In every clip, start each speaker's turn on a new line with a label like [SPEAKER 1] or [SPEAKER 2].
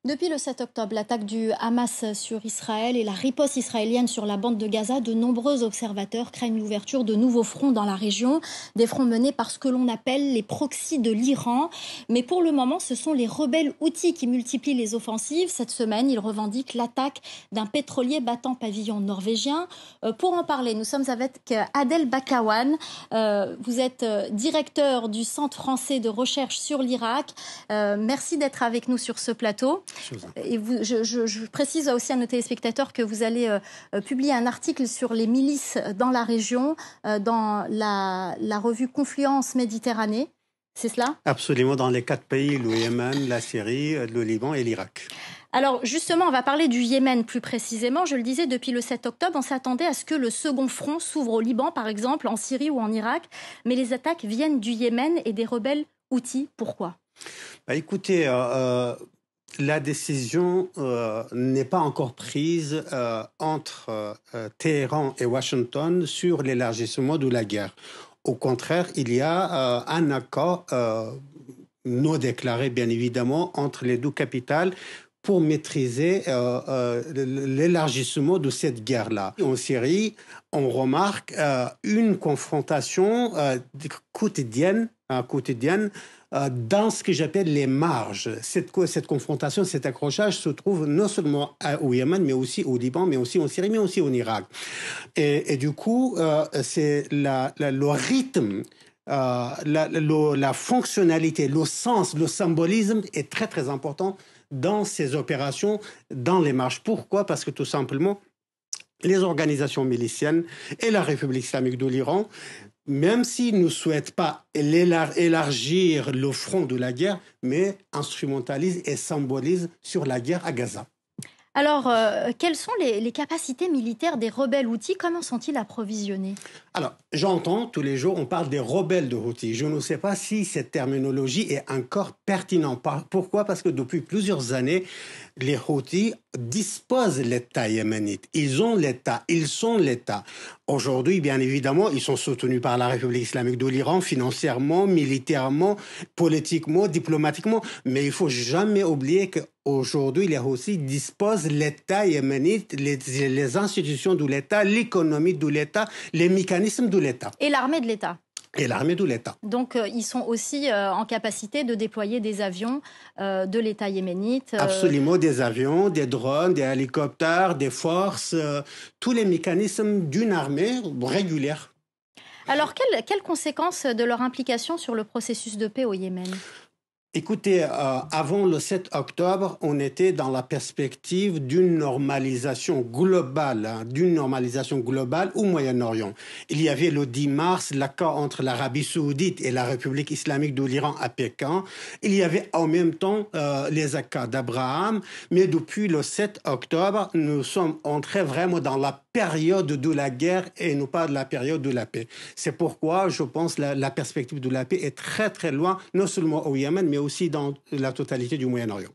[SPEAKER 1] Depuis le 7 octobre, l'attaque du Hamas sur Israël et la riposte israélienne sur la bande de Gaza, de nombreux observateurs craignent l'ouverture de nouveaux fronts dans la région, des fronts menés par ce que l'on appelle les proxys de l'Iran. Mais pour le moment, ce sont les rebelles houthis qui multiplient les offensives. Cette semaine, ils revendiquent l'attaque d'un pétrolier battant pavillon norvégien. Pour en parler, nous sommes avec Adel Bakawan. Vous êtes directeur du Centre français de recherche sur l'Irak. Merci d'être avec nous sur ce plateau. Et je précise aussi à nos téléspectateurs que vous allez publier un article sur les milices dans la région, dans la revue Confluence Méditerranée. C'est cela ?
[SPEAKER 2] Absolument, dans les 4 pays, le Yémen, la Syrie, le Liban et l'Irak.
[SPEAKER 1] Alors justement, on va parler du Yémen plus précisément. Je le disais, depuis le 7 octobre, on s'attendait à ce que le second front s'ouvre au Liban, par exemple, en Syrie ou en Irak. Mais les attaques viennent du Yémen et des rebelles houthis. Pourquoi ?
[SPEAKER 2] Écoutez, la décision n'est pas encore prise entre Téhéran et Washington sur l'élargissement de la guerre. Au contraire, il y a un accord non déclaré, bien évidemment, entre les deux capitales pour maîtriser l'élargissement de cette guerre-là. En Syrie, on remarque une confrontation quotidienne dans ce que j'appelle les marges. Cette confrontation, cet accrochage se trouve non seulement au Yémen, mais aussi au Liban, mais aussi en Syrie, mais aussi en Irak. Et du coup, c'est le rythme, la fonctionnalité, le sens, le symbolisme est très, très important dans ces opérations, dans les marges. Pourquoi ? Parce que tout simplement, les organisations miliciennes et la République islamique de l'Iran, même s'ils ne souhaitent pas élargir le front de la guerre, mais instrumentalisent et symbolisent sur la guerre à Gaza.
[SPEAKER 1] Alors, quelles sont les capacités militaires des rebelles houthis ? Comment sont-ils approvisionnés ?
[SPEAKER 2] Alors, j'entends tous les jours, on parle des rebelles de Houthis. Je ne sais pas si cette terminologie est encore pertinente. Pourquoi ? Parce que depuis plusieurs années, les Houthis disposent l'État yéménite. Ils ont l'État, ils sont l'État. Aujourd'hui, bien évidemment, ils sont soutenus par la République islamique de l'Iran, financièrement, militairement, politiquement, diplomatiquement. Mais il ne faut jamais oublier qu'aujourd'hui, les Houthis disposent l'État yéménite, les institutions de l'État, l'économie de l'État, les mécanismes de l'État.
[SPEAKER 1] Et l'armée de l'État.
[SPEAKER 2] Et l'armée de l'État.
[SPEAKER 1] Donc, ils sont aussi en capacité de déployer des avions de l'État yéménite.
[SPEAKER 2] Absolument, des avions, des drones, des hélicoptères, des forces, tous les mécanismes d'une armée régulière.
[SPEAKER 1] Alors, quelles conséquences de leur implication sur le processus de paix au Yémen ?
[SPEAKER 2] Écoutez, avant le 7 octobre, on était dans la perspective d'une normalisation globale au Moyen-Orient. Il y avait le 10 mars l'accord entre l'Arabie saoudite et la République islamique de l'Iran à Pékin. Il y avait en même temps les accords d'Abraham. Mais depuis le 7 octobre, nous sommes entrés vraiment dans la période de la guerre et non pas de la période de la paix. C'est pourquoi je pense que la perspective de la paix est très très loin, non seulement au Yémen, mais aussi dans la totalité du Moyen-Orient.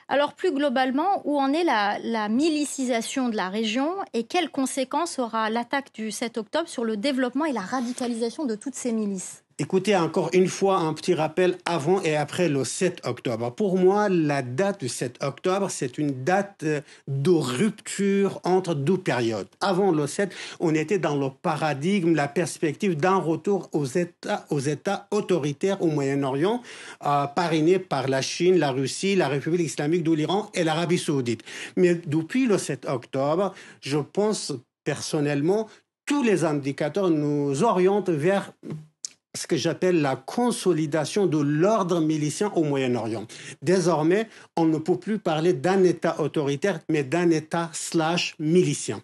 [SPEAKER 1] Alors plus globalement, où en est la milicisation de la région et quelles conséquences aura l'attaque du 7 octobre sur le développement et la radicalisation de toutes ces milices ?
[SPEAKER 2] Écoutez, encore une fois, un petit rappel avant et après le 7 octobre. Pour moi, la date du 7 octobre, c'est une date de rupture entre deux périodes. Avant le 7, on était dans le paradigme, la perspective d'un retour aux États autoritaires au Moyen-Orient, parrainés par la Chine, la Russie, la République islamique de l'Iran et l'Arabie saoudite. Mais depuis le 7 octobre, je pense personnellement, tous les indicateurs nous orientent vers ce que j'appelle la consolidation de l'ordre milicien au Moyen-Orient. Désormais, on ne peut plus parler d'un État autoritaire, mais d'un État milicien.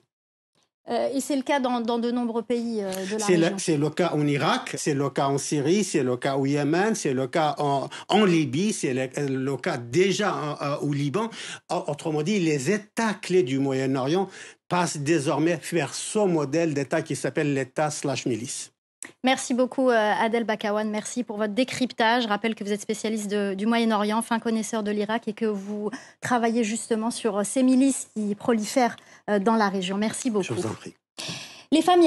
[SPEAKER 1] Et c'est le cas dans de nombreux pays de la région.
[SPEAKER 2] C'est le cas en Irak, c'est le cas en Syrie, c'est le cas au Yémen, c'est le cas en Libye, c'est le cas déjà au Liban. Autrement dit, les États clés du Moyen-Orient passent désormais vers ce modèle d'État qui s'appelle l'État/milice.
[SPEAKER 1] Merci beaucoup Adel Bakawan, merci pour votre décryptage. Je rappelle que vous êtes spécialiste du Moyen-Orient, fin connaisseur de l'Irak et que vous travaillez justement sur ces milices qui prolifèrent dans la région. Merci beaucoup.
[SPEAKER 2] Je vous en prie.
[SPEAKER 1] Les femmes